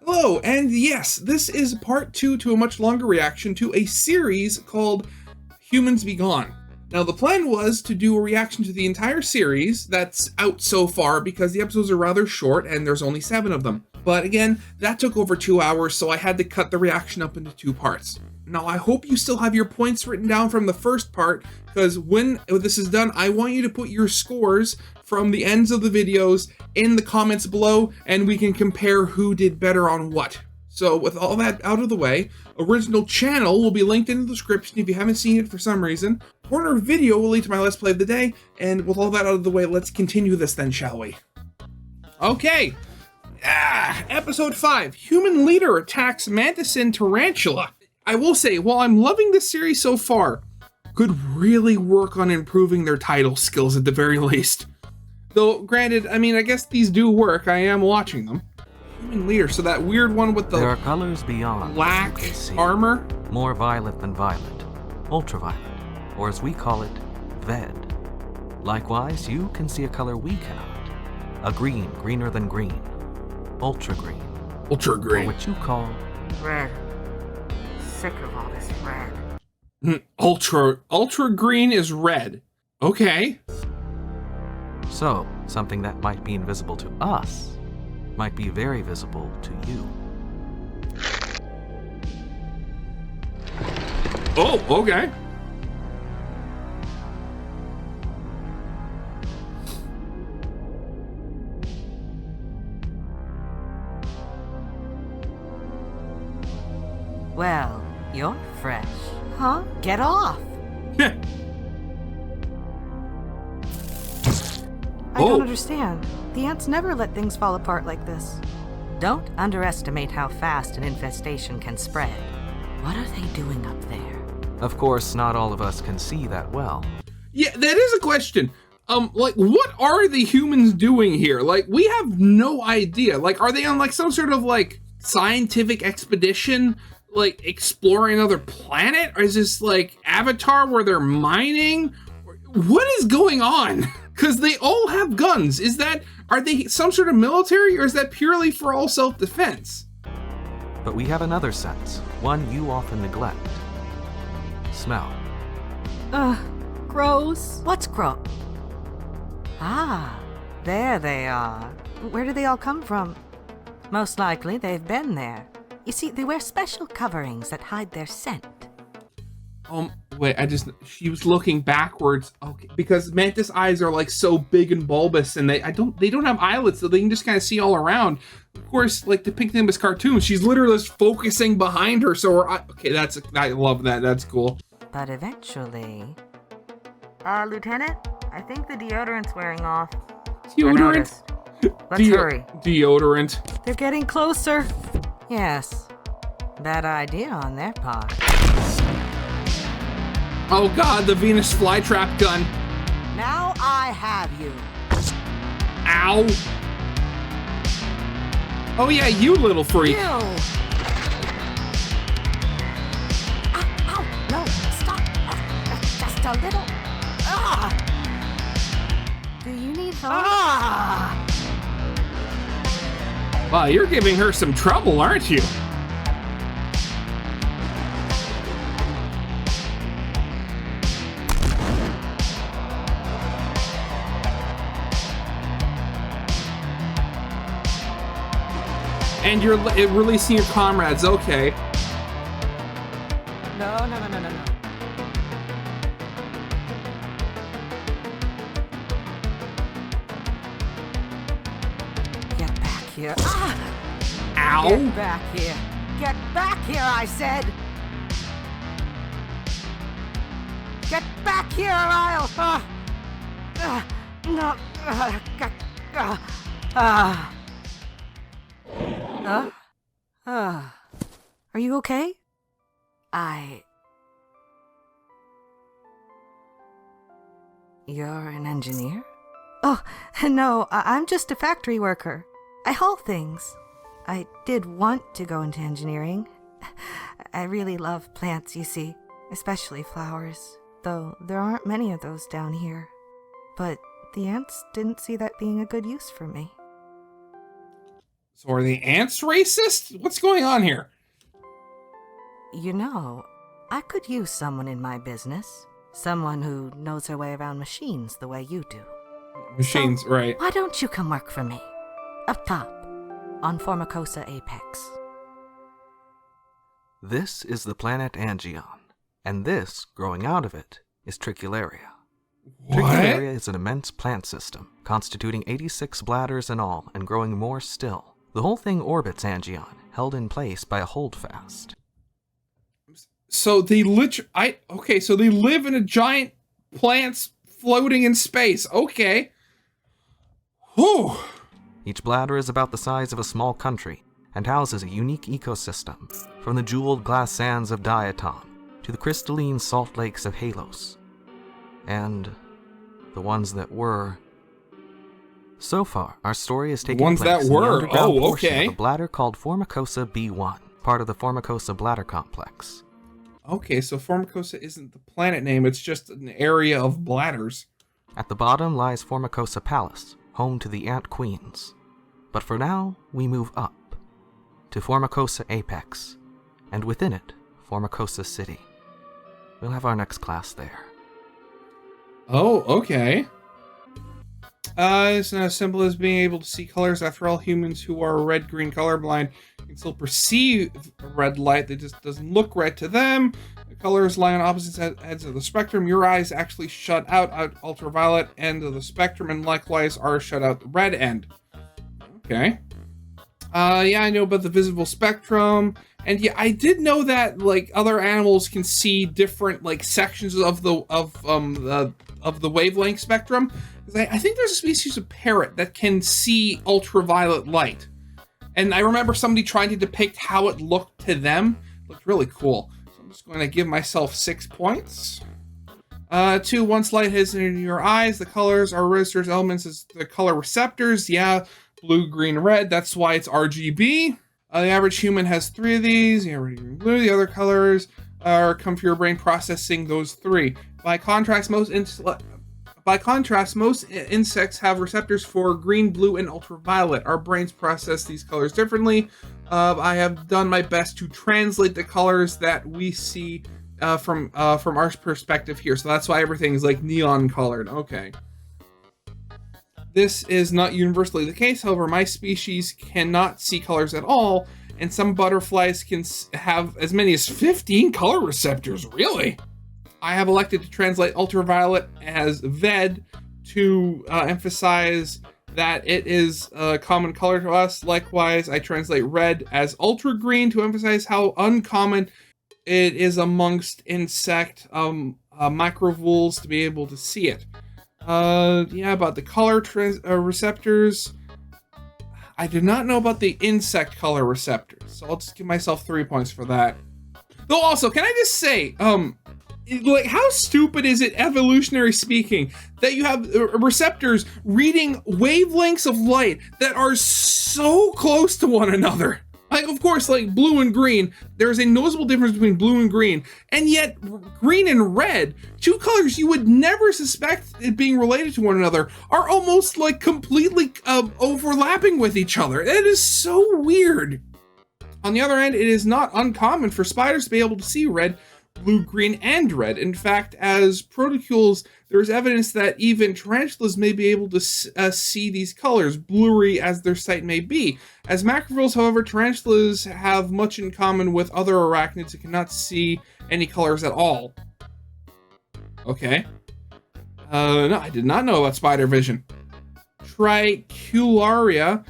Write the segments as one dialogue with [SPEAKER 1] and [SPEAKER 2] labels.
[SPEAKER 1] Hello, and yes, this is part 2 to a much longer reaction to a series called Humans Be Gone. Now, the plan was to do a reaction to the entire series that's out so far because the episodes are rather short and there's only 7 of them. But again, that took over 2 hours, so I had to cut the reaction up into 2 parts. Now, I hope you still have your points written down from the first part, because when this is done, I want you to put your scores from the ends of the videos in the comments below, and we can compare who did better on what. So with all that out of the way, original channel will be linked in the description if you haven't seen it for some reason. Corner video will lead to my Let's Play of the day, and with all that out of the way, let's continue this then, shall we? Okay. Episode 5, Human Leader Attacks Mantis and Tarantula. I will say, while I'm loving this series so far, could really work on improving their title skills at the very least. Though, granted, I mean, I guess these do work. I am watching them. Human Leader, so that weird one with the
[SPEAKER 2] there are colors beyond
[SPEAKER 1] black armor.
[SPEAKER 2] More violet than violet, ultraviolet, or as we call it, ved. Likewise, you can see a color we cannot. A green, greener than green, ultra green.
[SPEAKER 1] Ultra green.
[SPEAKER 2] Or what you call
[SPEAKER 3] red. Sick of all this red.
[SPEAKER 1] Ultra green is red. Okay.
[SPEAKER 2] So, something that might be invisible to us might be very visible to you.
[SPEAKER 1] Oh, okay.
[SPEAKER 3] Well, you're fresh. Huh? Get off!
[SPEAKER 4] I don't understand. The ants never let things fall apart like this.
[SPEAKER 3] Don't underestimate how fast an infestation can spread. What are they doing up there?
[SPEAKER 2] Of course, not all of us can see that well.
[SPEAKER 1] Yeah, that is a question. Like, what are the humans doing here? Like, we have no idea. Like, are they on, like, some sort of, like, scientific expedition? Like, exploring another planet? Or is this, like, Avatar where they're mining? What is going on? Because they all have guns. Are they some sort of military, or is that purely for all self-defense?
[SPEAKER 2] But we have another sense, one you often neglect. Smell.
[SPEAKER 4] Gross.
[SPEAKER 3] What's gross? Ah, there they are.
[SPEAKER 4] Where do they all come from?
[SPEAKER 3] Most likely they've been there. You see, they wear special coverings that hide their scent.
[SPEAKER 1] Wait, she was looking backwards. Okay, because Mantis eyes are like so big and bulbous, and they don't have eyelids, so they can just kind of see all around. Of course, like depicting them as cartoons, she's literally just focusing behind her, so okay, I love that. That's cool.
[SPEAKER 3] But eventually... Lieutenant, I think the deodorant's wearing off.
[SPEAKER 1] Deodorant?
[SPEAKER 3] Let's hurry.
[SPEAKER 1] Deodorant.
[SPEAKER 4] They're getting closer.
[SPEAKER 3] Yes. Bad idea on their part.
[SPEAKER 1] Oh god, the Venus flytrap gun.
[SPEAKER 3] Now I have you.
[SPEAKER 1] Ow. Oh yeah, you little freak.
[SPEAKER 3] Ew. Ow, no, stop. Just a little.
[SPEAKER 4] Do you need help?
[SPEAKER 1] Wow, you're giving her some trouble, aren't you? And you're releasing your comrades, okay.
[SPEAKER 3] No. Get back here.
[SPEAKER 1] Ow.
[SPEAKER 3] Get back here. Get back here, I said. Get back here, or I'll... no.
[SPEAKER 4] Are you okay?
[SPEAKER 3] You're an engineer?
[SPEAKER 4] Oh, no, I'm just a factory worker. I haul things. I did want to go into engineering. I really love plants, you see, especially flowers, though there aren't many of those down here. But the ants didn't see that being a good use for me.
[SPEAKER 1] So are the ants racist? What's going on here?
[SPEAKER 4] You know, I could use someone in my business. Someone who knows her way around machines the way you do.
[SPEAKER 1] Machines,
[SPEAKER 4] So,
[SPEAKER 1] right.
[SPEAKER 4] Why don't you come work for me? Up top, on Formicosa Apex.
[SPEAKER 2] This is the planet Angion, and this, growing out of it, is Tricularia.
[SPEAKER 1] What?
[SPEAKER 2] Tricularia is an immense plant system, constituting 86 bladders in all, and growing more still. The whole thing orbits Angion, held in place by a holdfast.
[SPEAKER 1] So they so they live in a giant plants floating in space. Okay. Whew.
[SPEAKER 2] Each bladder is about the size of a small country, and houses a unique ecosystem, from the jeweled glass sands of Diatom to the crystalline salt lakes of Halos. And the ones that were. So far, our story is taking
[SPEAKER 1] ones
[SPEAKER 2] place
[SPEAKER 1] that
[SPEAKER 2] in the
[SPEAKER 1] were?
[SPEAKER 2] underground
[SPEAKER 1] Oh,
[SPEAKER 2] portion
[SPEAKER 1] okay.
[SPEAKER 2] of a bladder called Formicosa B1, part of the Formicosa bladder complex.
[SPEAKER 1] Okay, so Formicosa isn't the planet name, it's just an area of bladders.
[SPEAKER 2] At the bottom lies Formicosa Palace, home to the Ant Queens. But for now, we move up to Formicosa Apex, and within it, Formicosa City. We'll have our next class there.
[SPEAKER 1] Oh, okay. It's not as simple as being able to see colors. After all, humans who are red-green colorblind can still perceive red light. It just doesn't look red to them. The colors lie on opposite ends of the spectrum. Your eyes actually shut out ultraviolet end of the spectrum, and likewise are shut out the red end. Okay. Yeah, I know about the visible spectrum, and yeah, I did know that like other animals can see different like sections of the wavelength spectrum. I think there's a species of parrot that can see ultraviolet light. And I remember somebody trying to depict how it looked to them. It looked really cool. So I'm just going to give myself 6 points. 2, once light hits into your eyes, the colors are registered as elements as the color receptors. Yeah, blue, green, red. That's why it's RGB. The average human has 3 of these. Yeah, red, green, blue. The other colors come from your brain processing those 3. By contrast, most insects have receptors for green, blue, and ultraviolet. Our brains process these colors differently. I have done my best to translate the colors that we see from our perspective here. So that's why everything is like neon colored. Okay. This is not universally the case. However, my species cannot see colors at all, and some butterflies can have as many as 15 color receptors. Really? I have elected to translate ultraviolet as VED to emphasize that it is a common color to us. Likewise, I translate red as ultra green to emphasize how uncommon it is amongst insect microvoles to be able to see it. Yeah, about the color receptors. I did not know about the insect color receptors, so I'll just give myself 3 points for that. Though also, can I just say, like, how stupid is it, evolutionary speaking, that you have receptors reading wavelengths of light that are so close to one another? Like, of course, like blue and green, there's a noticeable difference between blue and green, and yet green and red, 2 colors you would never suspect it being related to one another, are almost like completely overlapping with each other. That is so weird. On the other hand, it is not uncommon for spiders to be able to see red, blue, green, and red. In fact, as protocules, there is evidence that even tarantulas may be able to see these colors, blurry as their sight may be. As macrophores, however, tarantulas have much in common with other arachnids that cannot see any colors at all. Okay. No, I did not know about spider vision. Tricularia,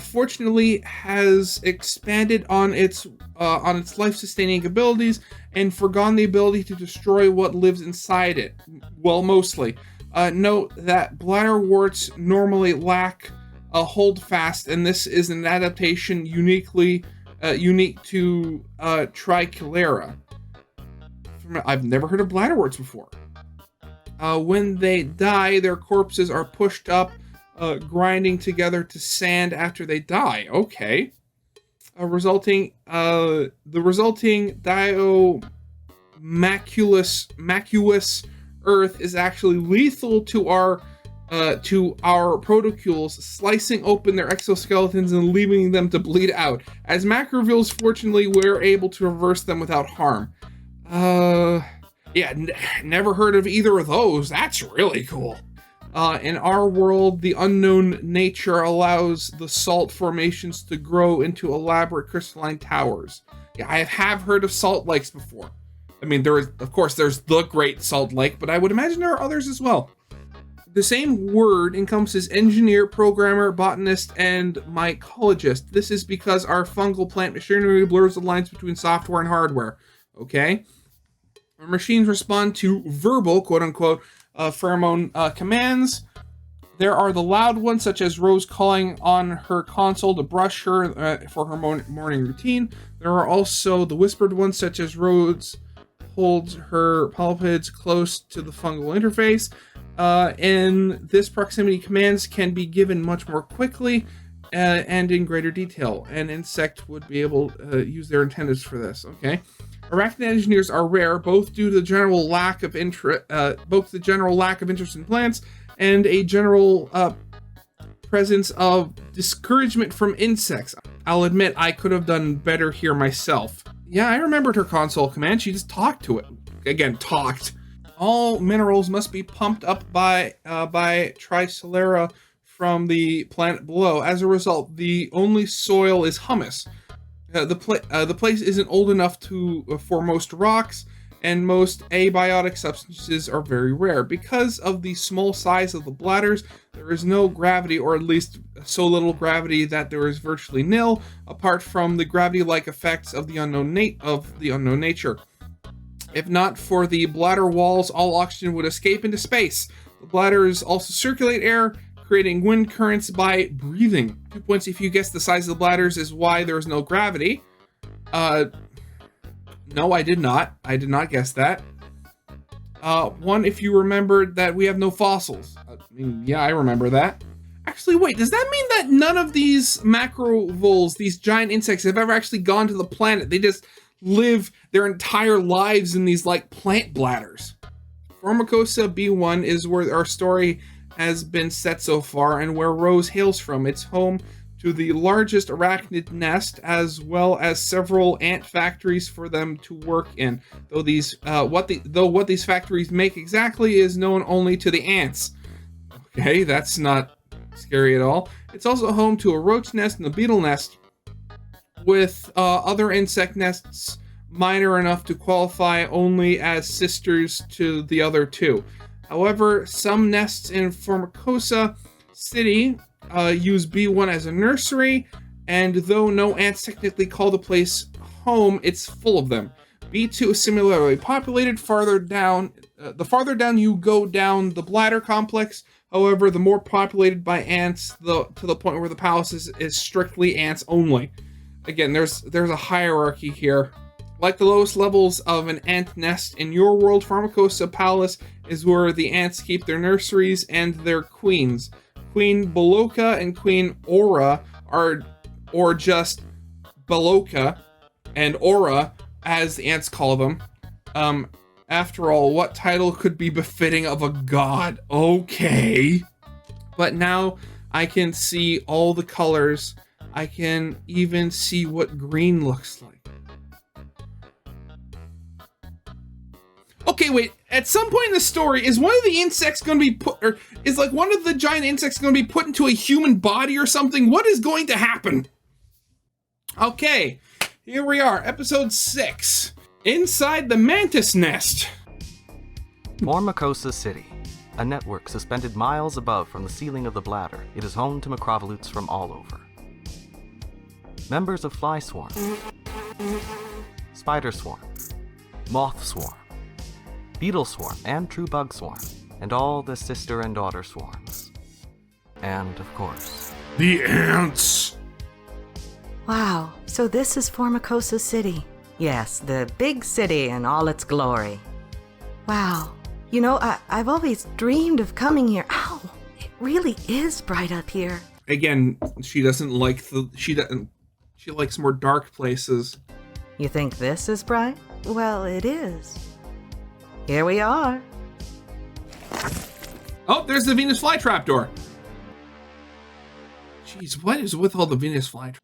[SPEAKER 1] fortunately, has expanded on its life-sustaining abilities and forgone the ability to destroy what lives inside it. Well, mostly. Note that bladderworts normally lack a holdfast, and this is an adaptation unique to Tricularia. I've never heard of bladderworts before. When they die, their corpses are pushed up, grinding together to sand after they die. Okay. The resulting macuous earth is actually lethal to our to our protocules, slicing open their exoskeletons and leaving them to bleed out. As macrovilles, fortunately, we're able to reverse them without harm. Yeah, never heard of either of those. That's really cool. In our world, the unknown nature allows the salt formations to grow into elaborate crystalline towers. Yeah, I have heard of salt lakes before. I mean, there's the Great Salt Lake, but I would imagine there are others as well. The same word encompasses engineer, programmer, botanist, and mycologist. This is because our fungal plant machinery blurs the lines between software and hardware. Okay? Our machines respond to verbal, quote-unquote, pheromone commands. There are the loud ones, such as Rose calling on her console to brush her for her morning routine. There are also the whispered ones, such as Rose holds her polypids close to the fungal interface. And this proximity commands can be given much more quickly and in greater detail. An insect would be able to use their antennas for this, okay? Arachnid engineers are rare, both due to the general lack of interest in plants and a general presence of discouragement from insects. I'll admit I could have done better here myself. Yeah, I remembered her console command. She just talked to it. Again, talked. All minerals must be pumped up by Tricelera from the planet below. As a result, the only soil is humus. The place isn't old enough for most rocks, and most abiotic substances are very rare. Because of the small size of the bladders, there is no gravity, or at least so little gravity that there is virtually nil, apart from the gravity-like effects of the unknown nature. If not for the bladder walls, all oxygen would escape into space. The bladders also circulate air, creating wind currents by breathing. 2 points if you guess the size of the bladders is why there is no gravity. No, I did not. I did not guess that. 1 if you remembered that we have no fossils. I mean, yeah, I remember that. Actually, wait, does that mean that none of these macrovoles, these giant insects, have ever actually gone to the planet? They just live their entire lives in these, like, plant bladders. Formicosa B1 is where our story has been set so far, and where Rose hails from. It's home to the largest arachnid nest, as well as several ant factories for them to work in. Though what these factories make exactly is known only to the ants. Okay, that's not scary at all. It's also home to a roach nest and a beetle nest, with other insect nests minor enough to qualify only as sisters to the other two. However, some nests in Formicosa City use B1 as a nursery, and though no ants technically call the place home, it's full of them. B2 is similarly populated farther down. The farther down you go down the bladder complex, however, the more populated by ants, to the point where the palace is strictly ants only. Again, there's a hierarchy here. Like the lowest levels of an ant nest in your world, Formicosa Palace is where the ants keep their nurseries and their queens. Queen Boloka and Queen Aura or just Boloka and Aura, as the ants call them. After all, what title could be befitting of a god? Okay. But now I can see all the colors. I can even see what green looks like. Okay, wait. At some point in the story, is one of the insects going to be is like one of the giant insects going to be put into a human body or something? What is going to happen? Okay, here we are, episode 6. Inside the Mantis nest.
[SPEAKER 2] Formicosa City, a network suspended miles above from the ceiling of the bladder. It is home to macrovolutes from all over. Members of Fly Swarm, Spider Swarm, Moth Swarm, Beetle Swarm, and True Bug Swarm, and all the sister and daughter swarms. And, of course,
[SPEAKER 1] the ants!
[SPEAKER 4] Wow, so this is Formicosa City.
[SPEAKER 3] Yes, the big city in all its glory.
[SPEAKER 4] Wow. You know, I've always dreamed of coming here. Ow! It really is bright up here.
[SPEAKER 1] Again, she doesn't like she likes more dark places.
[SPEAKER 3] You think this is bright?
[SPEAKER 4] Well, it is.
[SPEAKER 3] Here we are.
[SPEAKER 1] Oh, there's the Venus flytrap door. Jeez, what is with all the Venus flytraps?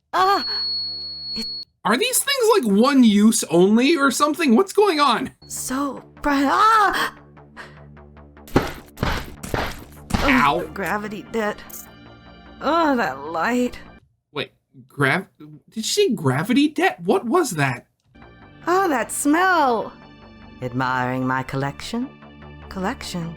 [SPEAKER 1] Are these things like one use only or something? What's going on?
[SPEAKER 4] So bright. Ah!
[SPEAKER 1] Ow.
[SPEAKER 4] Oh, gravity debt. Oh, that light.
[SPEAKER 1] Wait, did she say gravity debt? What was that?
[SPEAKER 4] Oh, that smell.
[SPEAKER 3] Admiring my collection?
[SPEAKER 4] Collection.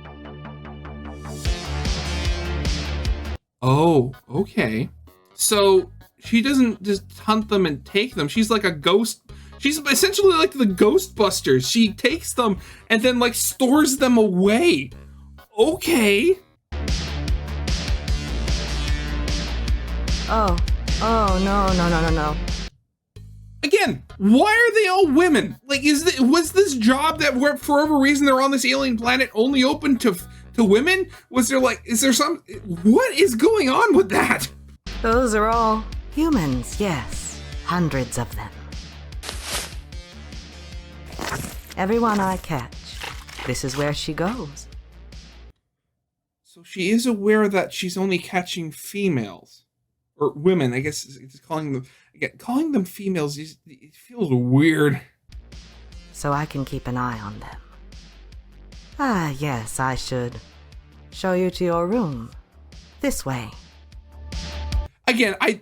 [SPEAKER 1] Oh, okay. So she doesn't just hunt them and take them. She's like a ghost. She's essentially like the Ghostbusters. She takes them and then like stores them away. Okay.
[SPEAKER 4] Oh, no.
[SPEAKER 1] Again, why are they all women? Like, was this job that for whatever reason they're on this alien planet only open to women? Was there like, is there some, what is going on with that?
[SPEAKER 4] Those are all
[SPEAKER 3] Humans, yes. Hundreds of them. Everyone I catch, this is where she goes.
[SPEAKER 1] So she is aware that she's only catching females. Or women, I guess. It's calling them females. It feels weird.
[SPEAKER 3] So I can keep an eye on them. Ah, yes, I should show you to your room. This way.
[SPEAKER 1] Again, I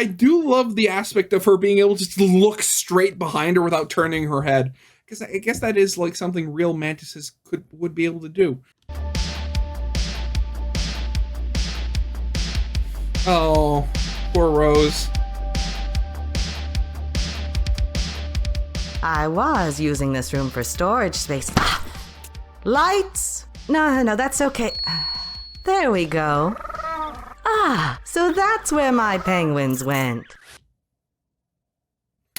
[SPEAKER 1] do love the aspect of her being able to just look straight behind her without turning her head. Because I guess that is like something real mantises would be able to do. Oh, poor Rose.
[SPEAKER 3] I was using this room for storage space. Ah! Lights! No, that's okay. There we go. Ah, so that's where my penguins went.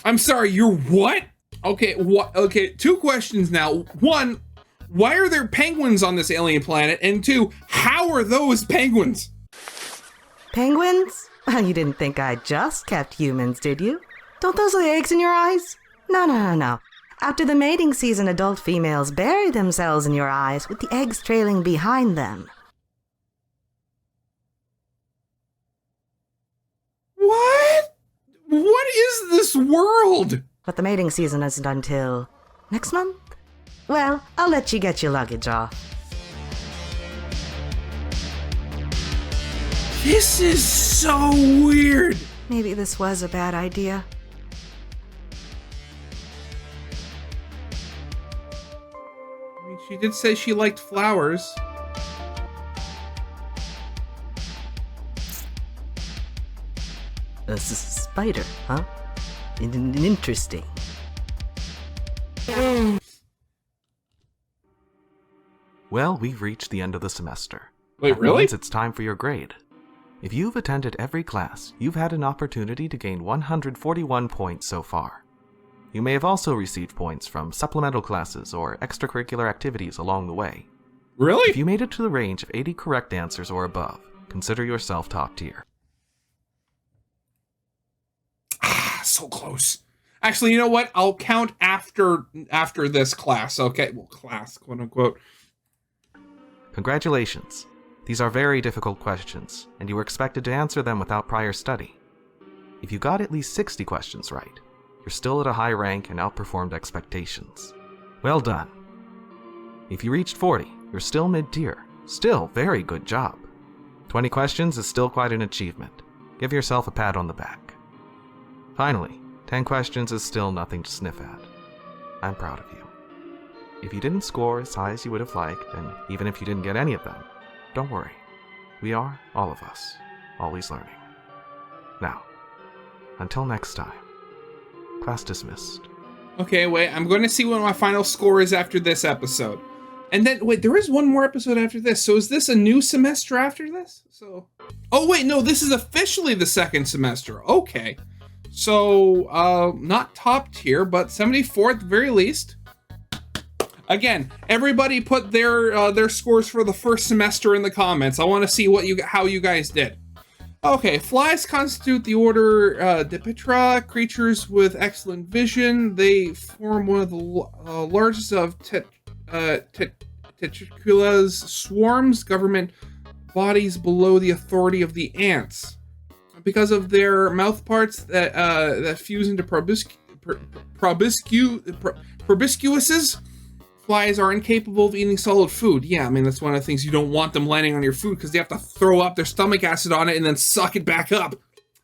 [SPEAKER 1] I'm sorry, you're what? Okay, what? Okay, two questions now. One, why are there penguins on this alien planet? And two, how are those penguins?
[SPEAKER 3] Penguins? You didn't think I just kept humans, did you? Don't those lay eggs in your eyes? No. After the mating season, adult females bury themselves in your eyes with the eggs trailing behind them.
[SPEAKER 1] What? What is this world?
[SPEAKER 3] But the mating season isn't until next month? Well, I'll let you get your luggage off.
[SPEAKER 1] This is so weird.
[SPEAKER 4] Maybe this was a bad idea.
[SPEAKER 1] I mean, she did say she liked flowers.
[SPEAKER 3] A spider, huh? Interesting.
[SPEAKER 2] Well, we've reached the end of the semester.
[SPEAKER 1] Wait,
[SPEAKER 2] That
[SPEAKER 1] really?
[SPEAKER 2] means it's time for your grade. If you've attended every class, you've had an opportunity to gain 141 points so far. You may have also received points from supplemental classes or extracurricular activities along the way.
[SPEAKER 1] Really?
[SPEAKER 2] If you made it to the range of 80 correct answers or above, consider yourself top tier.
[SPEAKER 1] So close. Actually, you know what? I'll count after this class. Okay, well, class, quote unquote.
[SPEAKER 2] Congratulations. These are very difficult questions, and you were expected to answer them without prior study. If you got at least 60 questions right, you're still at a high rank and outperformed expectations. Well done. If you reached 40, you're still mid-tier. Still, very good job. 20 questions is still quite an achievement. Give yourself a pat on the back. Finally, 10 questions is still nothing to sniff at. I'm proud of you. If you didn't score as high as you would have liked, and even if you didn't get any of them, don't worry. We are, all of us, always learning. Now, until next time, class dismissed.
[SPEAKER 1] Okay, wait, I'm going to see what my final score is after this episode. And then, wait, there is one more episode after this. So is this a new semester after this? Oh, wait, no, this is officially the second semester. Okay. So, not top tier, but 74 at the very least. Again, everybody put their scores for the first semester in the comments. I want to see how you guys did. Okay, flies constitute the order Diptera, creatures with excellent vision. They form one of the largest of Tricula's swarms government bodies below the authority of the ants. Because of their mouth parts that fuse into proboscises, flies are incapable of eating solid food. Yeah, I mean, that's one of the things you don't want them landing on your food, because they have to throw up their stomach acid on it and then suck it back up.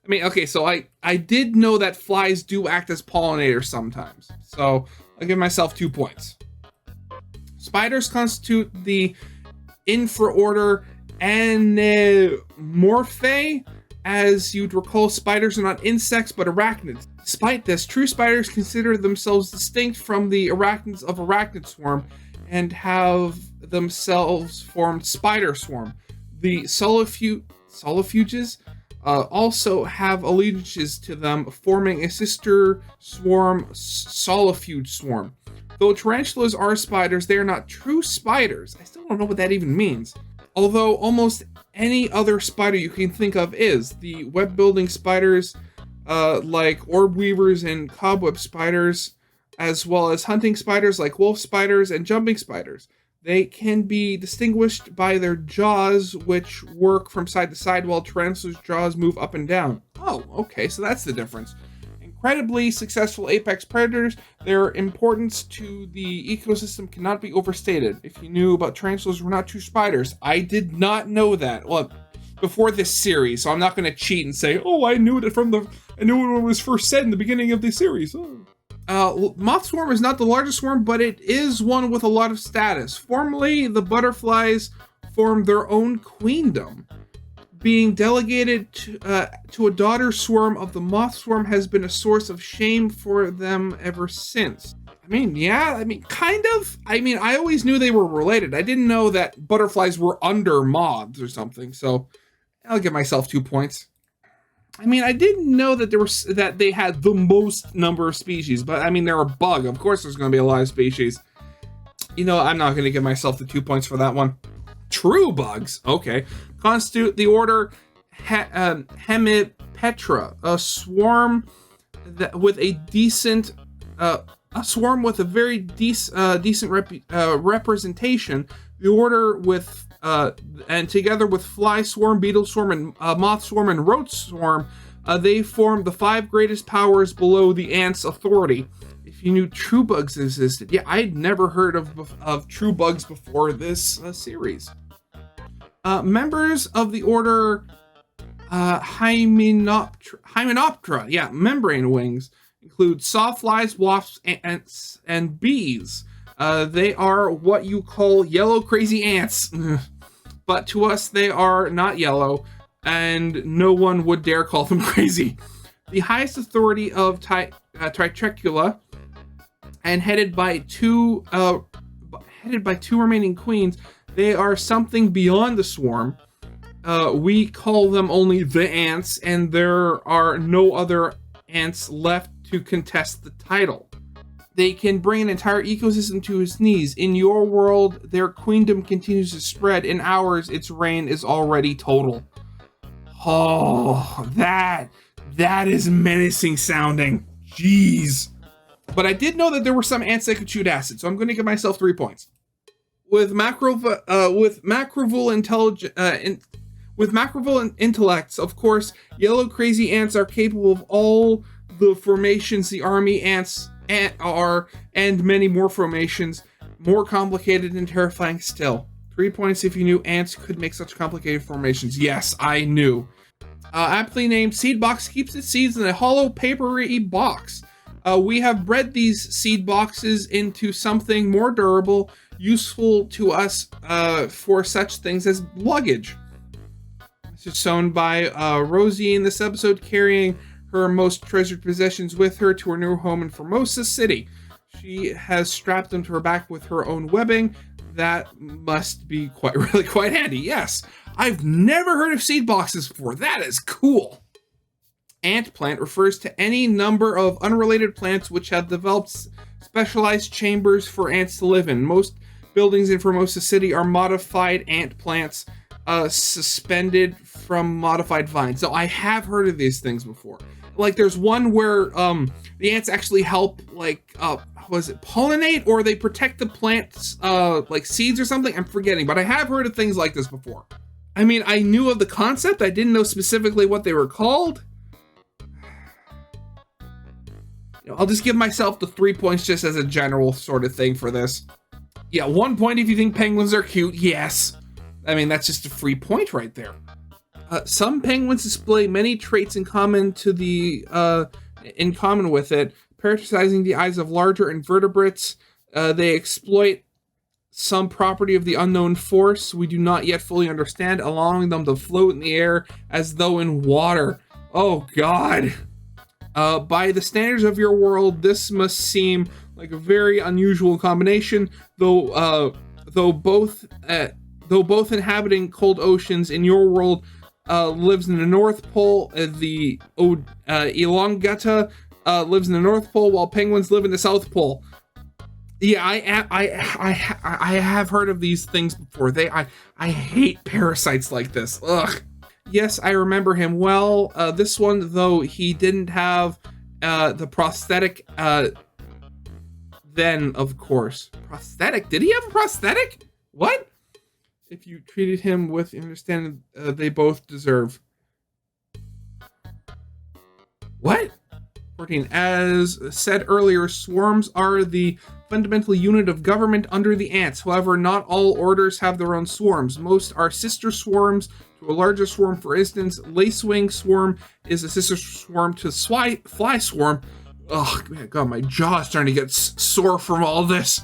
[SPEAKER 1] I mean, okay, so I did know that flies do act as pollinators sometimes. So I'll give myself 2 points. Spiders constitute the infraorder Anemorphae. As you'd recall, spiders are not insects but arachnids. Despite this, true spiders consider themselves distinct from the arachnids of arachnid swarm and have themselves formed spider swarm. The solifuges also have allegiances to them, forming a sister swarm, solifuge swarm. Though tarantulas are spiders, they are not true spiders. I still don't know what that even means. Although almost any other spider you can think of is. The web-building spiders, like orb weavers and cobweb spiders, as well as hunting spiders like wolf spiders and jumping spiders. They can be distinguished by their jaws, which work from side to side, while tarantulas' jaws move up and down. Oh, okay, so that's the difference. Incredibly successful apex predators, their importance to the ecosystem cannot be overstated. If you knew about tarantulas were not true spiders, I did not know that. Well, before this series, so I'm not going to cheat and say, oh, I knew it when it was first said in the beginning of the series. Moth swarm is not the largest swarm, but it is one with a lot of status. Formerly, the butterflies formed their own queendom. Being delegated to a daughter swarm of the moth swarm has been a source of shame for them ever since. I mean, kind of. I mean, I always knew they were related. I didn't know that butterflies were under moths or something, so I'll give myself 2 points. I mean, I didn't know that they had the most number of species, but I mean, they're a bug. Of course there's going to be a lot of species. You know, I'm not going to give myself the 2 points for that one. True bugs, okay, constitute the order Hemipetra, a swarm with a very decent representation. The order with and together with fly swarm, beetle swarm, and moth swarm and roach swarm, they form the 5 greatest powers below the ants' authority. If you knew true bugs existed, yeah, I'd never heard of true bugs before this series. Members of the order Hymenoptera, yeah, membrane wings, include sawflies, wasps, ants, and bees. They are what you call yellow crazy ants, but to us they are not yellow, and no one would dare call them crazy. The highest authority of Tricula, and headed by two remaining queens, they are something beyond the swarm. We call them only the ants, and there are no other ants left to contest the title. They can bring an entire ecosystem to its knees. In your world, their queendom continues to spread. In ours, its reign is already total. Oh, that is menacing sounding. Jeez. But I did know that there were some ants that could shoot acid, so I'm going to give myself 3 points. With macrovul intellects, of course, yellow crazy ants are capable of all the formations the army ants are, and many more formations, more complicated and terrifying still. 3 points if you knew ants could make such complicated formations. Yes, I knew. Aptly named seed box keeps its seeds in a hollow papery box. We have bred these seed boxes into something more durable, useful to us for such things as luggage. This is shown by Rosie in this episode, carrying her most treasured possessions with her to her new home in Formosa City. She has strapped them to her back with her own webbing. That must be quite handy. Yes, I've never heard of seed boxes before. That is cool. Ant plant refers to any number of unrelated plants which have developed specialized chambers for ants to live in. Most buildings in Formosa City are modified ant plants suspended from modified vines. So I have heard of these things before. Like there's one where the ants actually help like was it pollinate, or they protect the plants like seeds or something? I'm forgetting, but I have heard of things like this before. I mean, I knew of the concept. I didn't know specifically what they were called. I'll just give myself the 3 points just as a general sort of thing for this. Yeah, 1 point if you think penguins are cute. Yes. I mean, that's just a free point right there. Some penguins display many traits in common with it, parasitizing the eyes of larger invertebrates. They exploit some property of the unknown force we do not yet fully understand, allowing them to float in the air as though in water. Oh God. By the standards of your world, this must seem like a very unusual combination, though both inhabiting cold oceans. In your world, lives in the North Pole. The elongata lives in the North Pole, while penguins live in the South Pole. Yeah, I have heard of these things before. I hate parasites like this. Ugh. Yes, I remember him well. This one, though, he didn't have the prosthetic. Then, of course, prosthetic. Did he have a prosthetic? What? If you treated him with understanding, they both deserve. What? 14. As said earlier, swarms are the fundamental unit of government under the ants. However, not all orders have their own swarms. Most are sister swarms to a larger swarm. For instance, lacewing swarm is a sister swarm to fly swarm. Oh God, my jaw is starting to get sore from all this.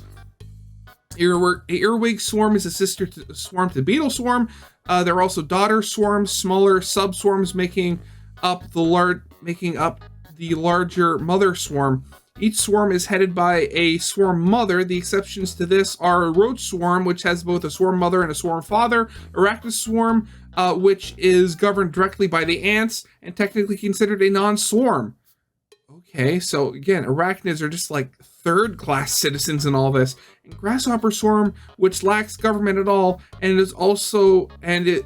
[SPEAKER 1] Earwig swarm is a sister swarm to beetle swarm. There are also daughter swarms, smaller sub-swarms making up the larger mother swarm. Each swarm is headed by a swarm mother. The exceptions to this are roach swarm, which has both a swarm mother and a swarm father, arachnid swarm, which is governed directly by the ants and technically considered a non-swarm. Okay, so again, arachnids are just like third-class citizens in all this. And grasshopper swarm, which lacks government at all, and it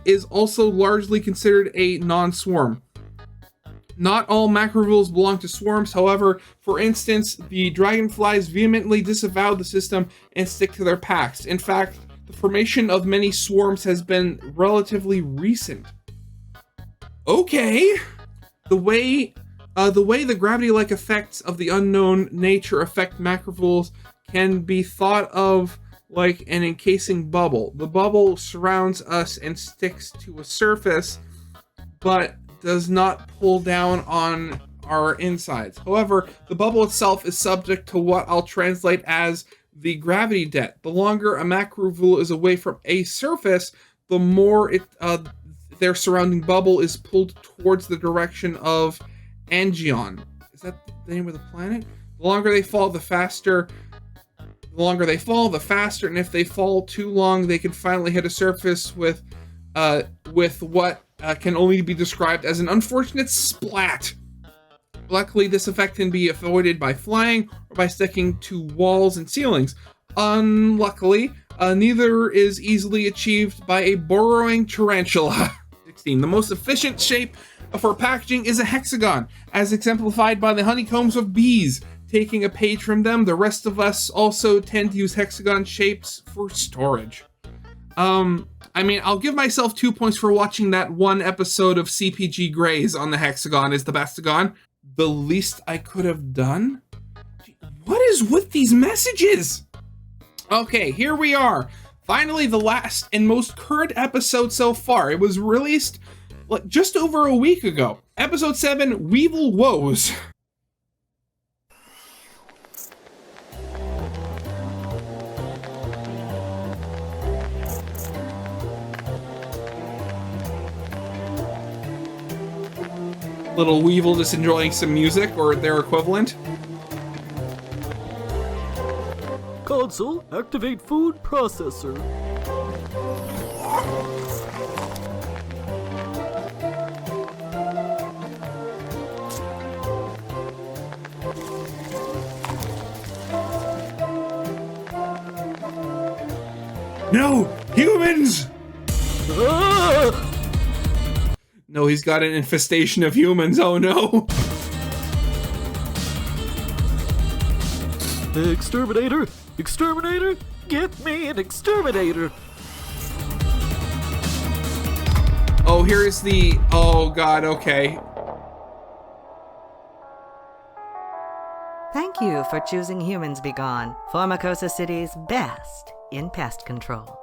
[SPEAKER 1] is also largely considered a non-swarm. Not all macrorules belong to swarms. However, for instance, the dragonflies vehemently disavow the system and stick to their packs. In fact, the formation of many swarms has been relatively recent. Okay. The way the gravity-like effects of the unknown nature affect macrorules can be thought of like an encasing bubble. The bubble surrounds us and sticks to a surface, but does not pull down on our insides. However, the bubble itself is subject to what I'll translate as the gravity debt. The longer a macrorule is away from a surface, the more their surrounding bubble is pulled towards the direction of Angion. Is that the name of the planet? The longer they fall, the faster. The longer they fall, the faster. And if they fall too long, they can finally hit a surface with what can only be described as an unfortunate splat. Luckily, this effect can be avoided by flying or by sticking to walls and ceilings. Unluckily, neither is easily achieved by a burrowing tarantula. 16. The most efficient shape for packaging is a hexagon, as exemplified by the honeycombs of bees. Taking a page from them, the rest of us also tend to use hexagon shapes for storage. I mean, I'll give myself 2 points for watching that one episode of CPG Greys on the hexagon is the bestagon. The least I could have done? What is with these messages? Okay, here we are. Finally, the last and most current episode so far. It was released just over a week ago. Episode 7, Weevil Woes. Little Weevil just enjoying some music, or their equivalent.
[SPEAKER 5] Console, activate food processor.
[SPEAKER 1] No! Humans!
[SPEAKER 5] Ah!
[SPEAKER 1] No, he's got an infestation of humans. Oh no.
[SPEAKER 5] Exterminator! Exterminator! Get me an exterminator!
[SPEAKER 1] Oh, here's the... Oh god, okay.
[SPEAKER 3] Thank you for choosing Humans Be Gone, Formicosa City's best in pest control.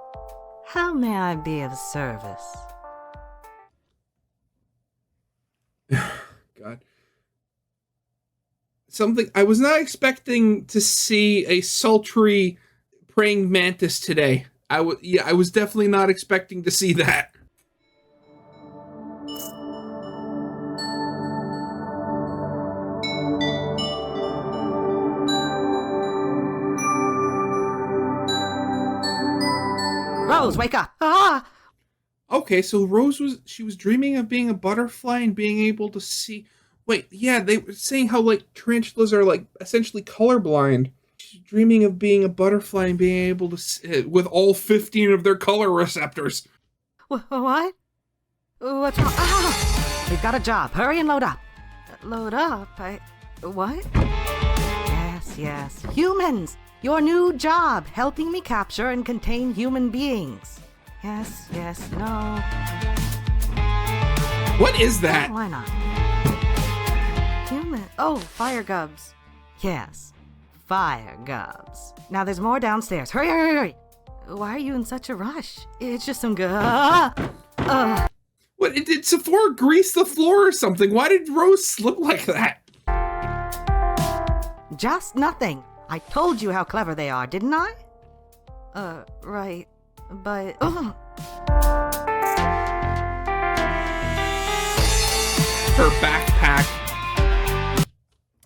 [SPEAKER 3] How may I be of service?
[SPEAKER 1] God. Something... I was not expecting to see a sultry praying mantis today. I was definitely not expecting to see that.
[SPEAKER 3] Rose, wake up! Ah!
[SPEAKER 1] Okay, so Rose was dreaming of being a butterfly and being able to see... Wait, yeah, they were saying how, like, tarantulas are, like, essentially colorblind. She's dreaming of being a butterfly and being able to see, with all 15 of their color receptors.
[SPEAKER 3] What? What's wrong? Ah! We've got a job. Hurry and load up.
[SPEAKER 4] Load up? What?
[SPEAKER 3] Yes. Humans! Your new job, helping me capture and contain human beings. Yes, no.
[SPEAKER 1] What is that?
[SPEAKER 3] Why not?
[SPEAKER 4] Human. Oh, fire gubs.
[SPEAKER 3] Yes, fire gubs. Now there's more downstairs. Hurry!
[SPEAKER 4] Why are you in such a rush?
[SPEAKER 3] It's just some good...
[SPEAKER 1] What, did Sephora grease the floor or something? Why did Rose slip like that?
[SPEAKER 3] Just nothing. I told you how clever they are, didn't I?
[SPEAKER 4] Right. But...
[SPEAKER 1] Her backpack.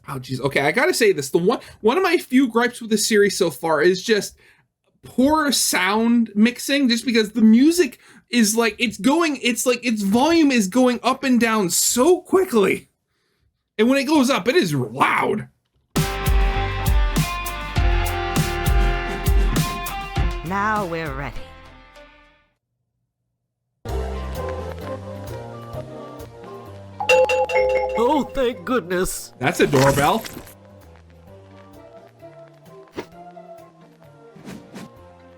[SPEAKER 1] Oh, jeez. Okay, I gotta say this. One of my few gripes with the series so far is just poor sound mixing, just because the music is like, it's like its volume is going up and down so quickly. And when it goes up, it is loud.
[SPEAKER 3] Now we're ready.
[SPEAKER 5] Oh, thank goodness.
[SPEAKER 1] That's a doorbell.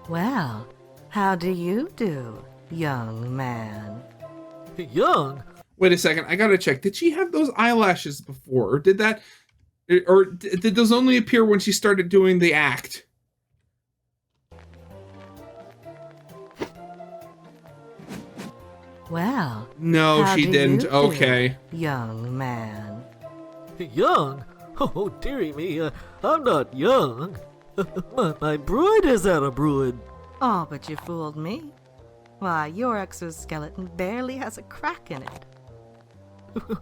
[SPEAKER 3] Well, how do you do, young man?
[SPEAKER 5] Young?
[SPEAKER 1] Wait a second, I gotta check. Did she have those eyelashes before? Or did those only appear when she started doing the act?
[SPEAKER 3] Well,
[SPEAKER 1] No,
[SPEAKER 3] how
[SPEAKER 1] she
[SPEAKER 3] do
[SPEAKER 1] didn't.
[SPEAKER 3] you do,
[SPEAKER 1] Okay.
[SPEAKER 3] young man.
[SPEAKER 5] Young? Oh, dearie me, I'm not young. My brood is out of brood.
[SPEAKER 3] Oh, but you fooled me. Why, your exoskeleton barely has a crack in it.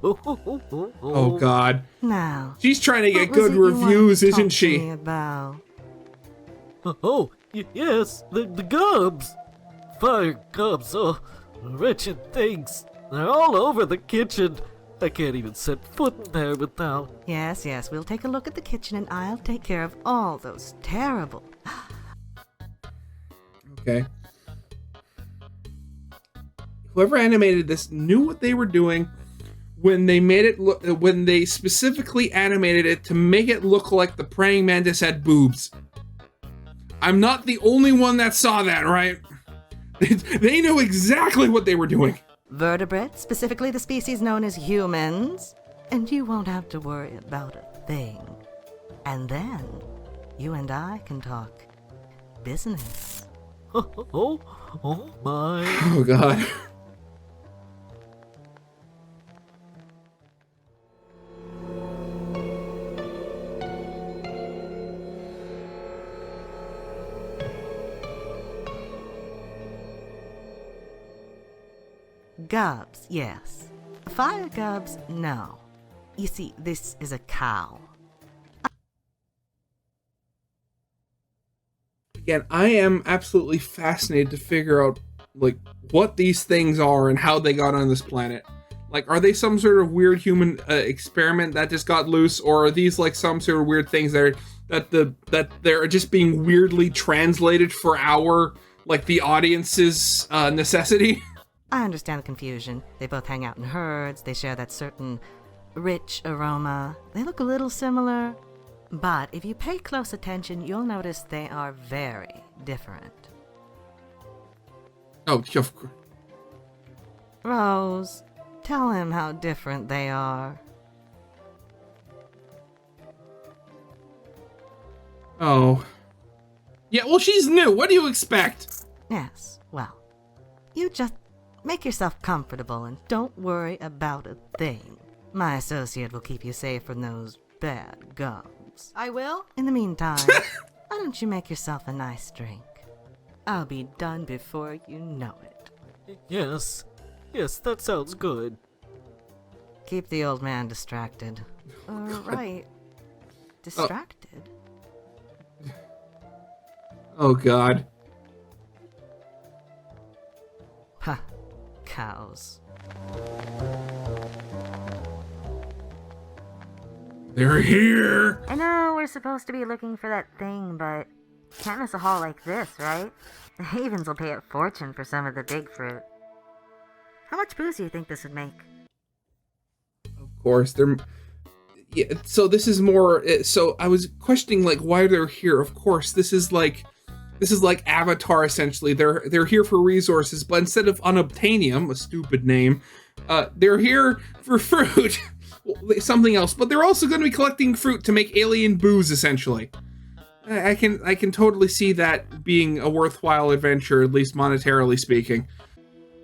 [SPEAKER 1] Oh, God.
[SPEAKER 3] Now,
[SPEAKER 1] She's trying to get
[SPEAKER 3] what was
[SPEAKER 1] good
[SPEAKER 3] it you wanted
[SPEAKER 1] reviews,
[SPEAKER 3] to
[SPEAKER 1] isn't
[SPEAKER 3] talk to
[SPEAKER 1] she?
[SPEAKER 3] me about?
[SPEAKER 5] Oh, yes, the gubs. Fire gubs, oh, wretched things. They're all over the kitchen. I can't even set foot in there without...
[SPEAKER 3] Yes, we'll take a look at the kitchen and I'll take care of all those terrible...
[SPEAKER 1] Okay. Whoever animated this knew what they were doing when they made it look, when they specifically animated it to make it look like the praying mantis had boobs. I'm not the only one that saw that, right? They knew exactly what they were doing.
[SPEAKER 3] Vertebrates, specifically the species known as humans, and you won't have to worry about a thing. And then, you and I can talk business.
[SPEAKER 5] Oh my...
[SPEAKER 1] Oh, God.
[SPEAKER 3] Gubs, yes. Fire gubs, no. You see, this is a cow.
[SPEAKER 1] Again, I am absolutely fascinated to figure out, like, what these things are and how they got on this planet. Like, are they some sort of weird human experiment that just got loose, or are these like some sort of weird things that they're just being weirdly translated for our, like, the audience's necessity?
[SPEAKER 3] I understand the confusion. They both hang out in herds, they share that certain rich aroma. They look a little similar, but if you pay close attention, you'll notice they are very different.
[SPEAKER 1] Oh, of course.
[SPEAKER 3] Rose, tell him how different they are.
[SPEAKER 1] Oh. Yeah, well, she's new. What do you expect?
[SPEAKER 3] Yes, well, you just make yourself comfortable and don't worry about a thing. My associate will keep you safe from those bad gums. I will? In the meantime, why don't you make yourself a nice drink? I'll be done before you know it.
[SPEAKER 5] Yes, that sounds good.
[SPEAKER 3] Keep the old man distracted. Right. Distracted?
[SPEAKER 1] Oh, God.
[SPEAKER 3] Ha. Cows.
[SPEAKER 1] They're here!
[SPEAKER 6] I know we're supposed to be looking for that thing, but can't miss a haul like this, right? The Havens will pay a fortune for some of the big fruit. How much booze do you think this would make?
[SPEAKER 1] Of course, they're... Yeah, so this is more... So I was questioning, like, why they're here. Of course, this is like Avatar, essentially. They're here for resources, but instead of unobtainium, a stupid name, they're here for fruit. Something else. But they're also going to be collecting fruit to make alien booze, essentially. I can totally see that being a worthwhile adventure, at least monetarily speaking.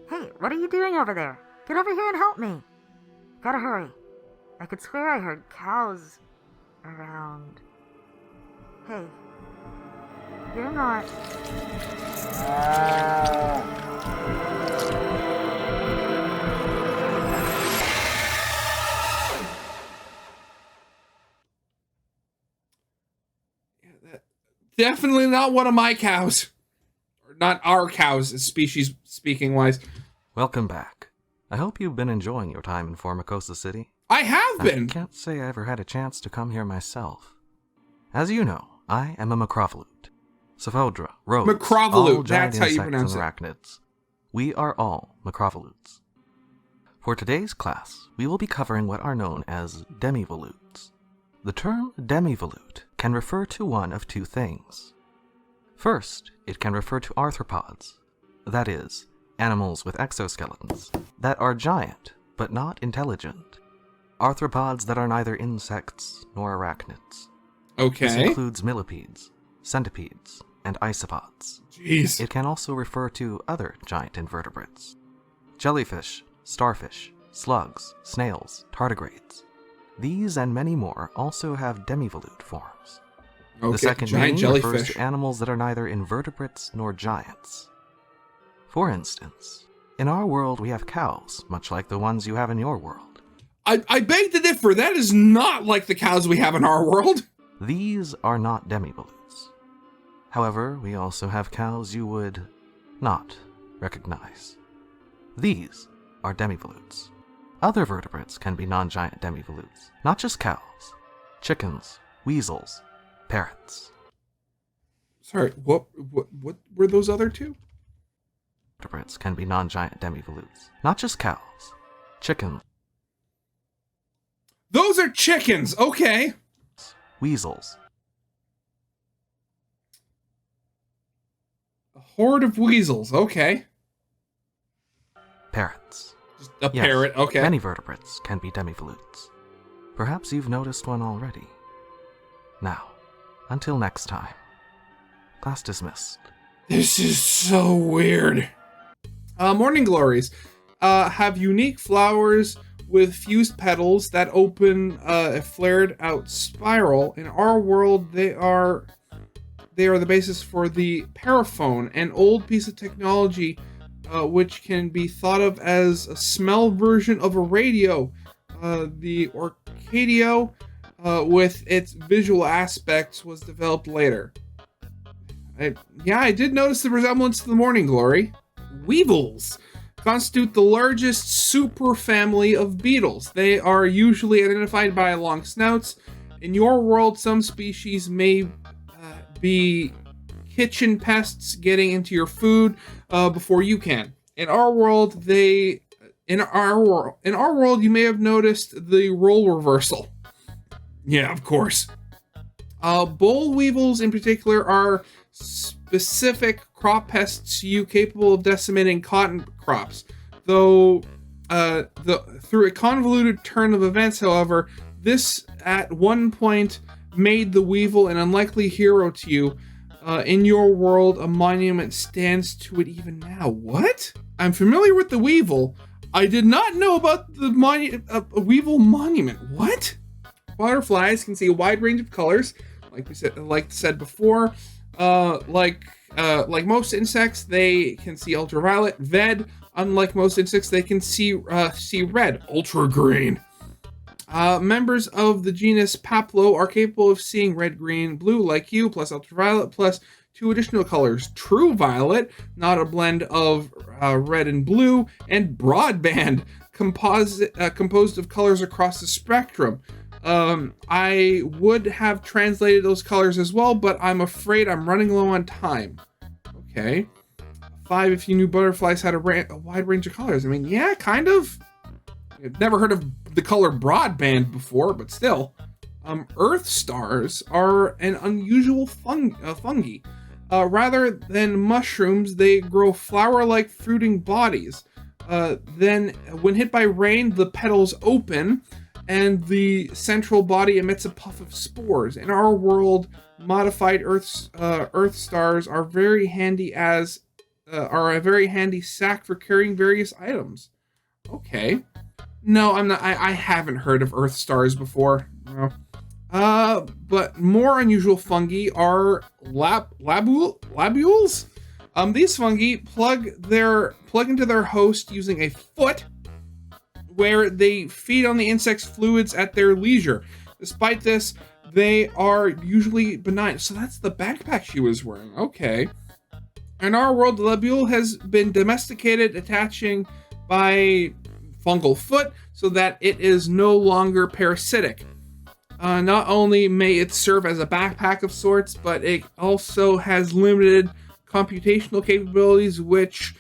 [SPEAKER 6] Hey, what are you doing over there? Get over here and help me. Gotta hurry. I could swear I heard cows around. Hey, you're not...
[SPEAKER 1] Definitely not one of my cows. Or not our cows, species speaking wise.
[SPEAKER 2] Welcome back. I hope you've been enjoying your time in Formicosa City.
[SPEAKER 1] I have been!
[SPEAKER 2] I can't say I ever had a chance to come here myself. As you know, I am a macrovolute. Cephodra, rogues,
[SPEAKER 1] Macrovolute,
[SPEAKER 2] all giant
[SPEAKER 1] that's how you
[SPEAKER 2] insects
[SPEAKER 1] pronounce
[SPEAKER 2] and
[SPEAKER 1] it.
[SPEAKER 2] arachnids. We are all macrovolutes. For today's class, we will be covering what are known as demivolutes. The term demivolute can refer to one of two things. First, it can refer to arthropods, that is, animals with exoskeletons, that are giant but not intelligent. Arthropods that are neither insects nor arachnids.
[SPEAKER 1] Okay.
[SPEAKER 2] This includes millipedes, centipedes, and isopods.
[SPEAKER 1] Jeez.
[SPEAKER 2] It can also refer to other giant invertebrates. Jellyfish, starfish, slugs, snails, tardigrades. These and many more also have demivolute forms.
[SPEAKER 1] Okay,
[SPEAKER 2] The second
[SPEAKER 1] giant
[SPEAKER 2] name refers
[SPEAKER 1] jellyfish.
[SPEAKER 2] to animals that are neither invertebrates nor giants. For instance, in our world we have cows, much like the ones you have in your world.
[SPEAKER 1] I beg to differ. That is not like the cows we have in our world.
[SPEAKER 2] These are not demivolutes. However, we also have cows you would not recognize. These are demivolutes. Other vertebrates can be non-giant demivolutes, not just cows. Chickens, weasels, parrots.
[SPEAKER 1] Sorry, what were those other two?
[SPEAKER 2] Vertebrates can be non-giant demivolutes, not just cows. Chickens,
[SPEAKER 1] Those are chickens. Okay.
[SPEAKER 2] weasels,
[SPEAKER 1] A horde of weasels. Okay.
[SPEAKER 2] parrots.
[SPEAKER 1] Just a
[SPEAKER 2] Yes,
[SPEAKER 1] parrot. Okay.
[SPEAKER 2] Many vertebrates can be demivolutes. Perhaps you've noticed one already. Now, until next time. Class dismissed.
[SPEAKER 1] This is so weird. Morning glories have unique flowers with fused petals that open a flared out spiral. In our world, they are the basis for the paraphone, an old piece of technology which can be thought of as a smell version of a radio. The Orcadio, with its visual aspects, was developed later. I did notice the resemblance to the Morning Glory. Weevils constitute the largest superfamily of beetles. They are usually identified by long snouts. In your world, some species may be kitchen pests getting into your food before you can. In our world, in our world, you may have noticed the role reversal. Yeah, of course. Boll weevils in particular are specific crop pests to you capable of decimating cotton crops. Through a convoluted turn of events, however, this at one point made the weevil an unlikely hero to you. In your world, a monument stands to it even now. What? I'm familiar with the weevil. I did not know about the weevil monument. What? Butterflies can see a wide range of colors, like said before. Like most insects, they can see ultraviolet, red. Unlike most insects, they can see red, ultra green. Members of the genus Paplo are capable of seeing red, green, blue like you, plus ultraviolet, plus 2 additional colors, true violet, not a blend of red and blue, and broadband, composed of colors across the spectrum. I would have translated those colors as well, but I'm afraid I'm running low on time. Okay. 5 if you knew butterflies had a wide range of colors. I mean, yeah, kind of. I've never heard of the color broadband before, but still. Earth stars are an unusual fungi. Rather than mushrooms, they grow flower-like fruiting bodies. Then, when hit by rain, the petals open, and the central body emits a puff of spores. In our world, modified Earth stars are very handy are a very handy sack for carrying various items. Okay. No, I'm not. I haven't heard of Earth stars before. No. But more unusual fungi are labules. These fungi plug into their host using a foot, where they feed on the insect's fluids at their leisure. Despite this, they are usually benign. So that's the backpack she was wearing. Okay. In our world, the labule has been domesticated, attaching by fungal foot so that it is no longer parasitic. Not only may it serve as a backpack of sorts, but it also has limited computational capabilities, which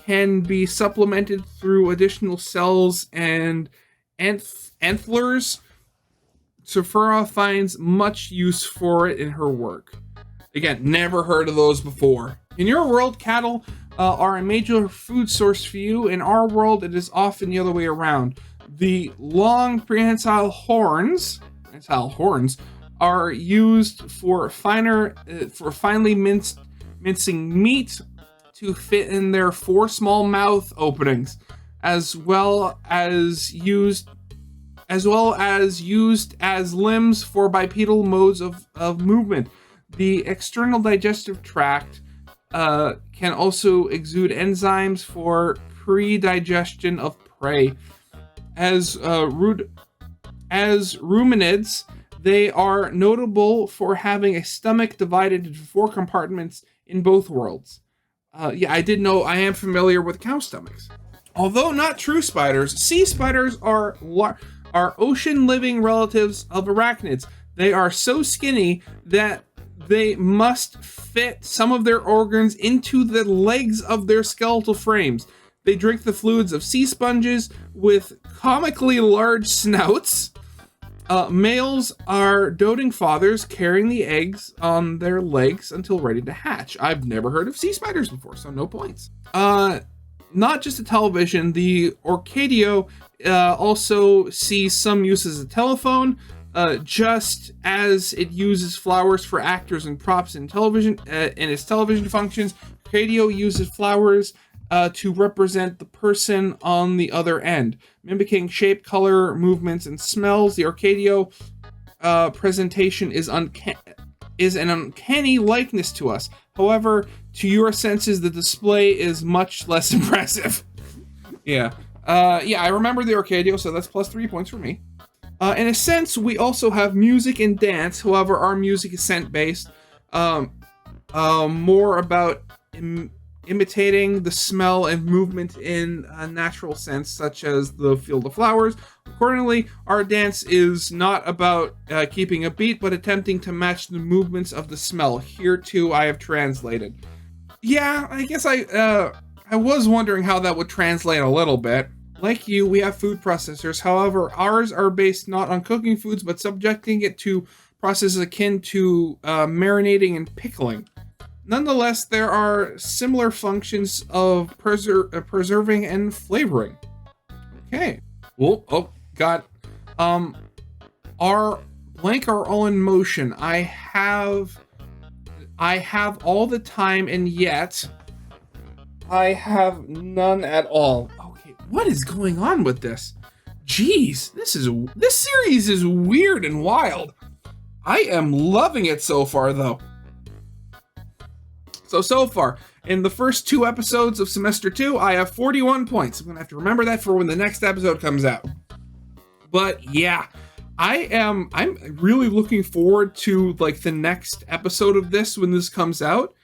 [SPEAKER 1] can be supplemented through additional cells and antlers. Sephora finds much use for it in her work. Again, never heard of those before. In your world, cattle are a major food source for you. In our world, it is often the other way around. The long prehensile horns are used for finely mincing meat to fit in their 4 small mouth openings, as well as used as limbs for bipedal modes of movement. The external digestive tract can also exude enzymes for pre-digestion of prey. As ruminids, they are notable for having a stomach divided into 4 compartments in both worlds. Yeah, I did know. I am familiar with cow stomachs. Although not true spiders, sea spiders are ocean-living relatives of arachnids. They are so skinny that they must fit some of their organs into the legs of their skeletal frames. They drink the fluids of sea sponges with comically large snouts. Males are doting fathers carrying the eggs on their legs until ready to hatch. I've never heard of sea spiders before, so no points. Not just a television, the Orcadio also sees some use as a telephone. Just as it uses flowers for actors and props in television, in its television functions, Orcadio uses flowers to represent the person on the other end. Mimicking shape, color, movements, and smells, the Orcadio presentation is an uncanny likeness to us. However, to your senses, the display is much less impressive. Yeah, I remember the Orcadio, so that's plus 3 points for me. In a sense, we also have music and dance. However, our music is scent-based. More about imitating the smell and movement in a natural sense, such as the field of flowers. Accordingly, our dance is not about keeping a beat, but attempting to match the movements of the smell. Here, too, I have translated. Yeah, I guess I I was wondering how that would translate a little bit. Like you, we have food processors. However, ours are based not on cooking foods, but subjecting it to processes akin to marinating and pickling. Nonetheless, there are similar functions of preserving and flavoring. Okay. Well, oh, got our blank are all in motion. I have all the time, and yet I have none at all. Okay, what is going on with this? Jeez, this series is weird and wild. I am loving it so far, though. So far, in the first 2 episodes of Semester 2, I have 41 points. I'm going to have to remember that for when the next episode comes out. But yeah, I'm really looking forward to like the next episode of this when this comes out.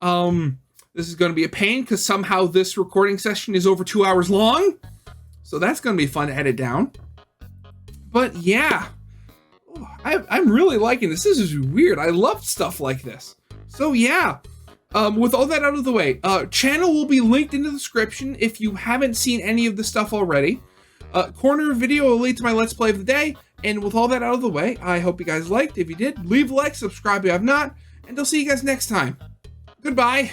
[SPEAKER 1] This is going to be a pain because somehow this recording session is over 2 hours long. So that's going to be fun to edit down. But yeah, I'm really liking this. This is weird. I love stuff like this. So yeah. With all that out of the way, channel will be linked in the description if you haven't seen any of the stuff already. Corner video will lead to my Let's Play of the day, and with all that out of the way, I hope you guys liked. If you did, leave a like, subscribe if you have not, and I'll see you guys next time. Goodbye!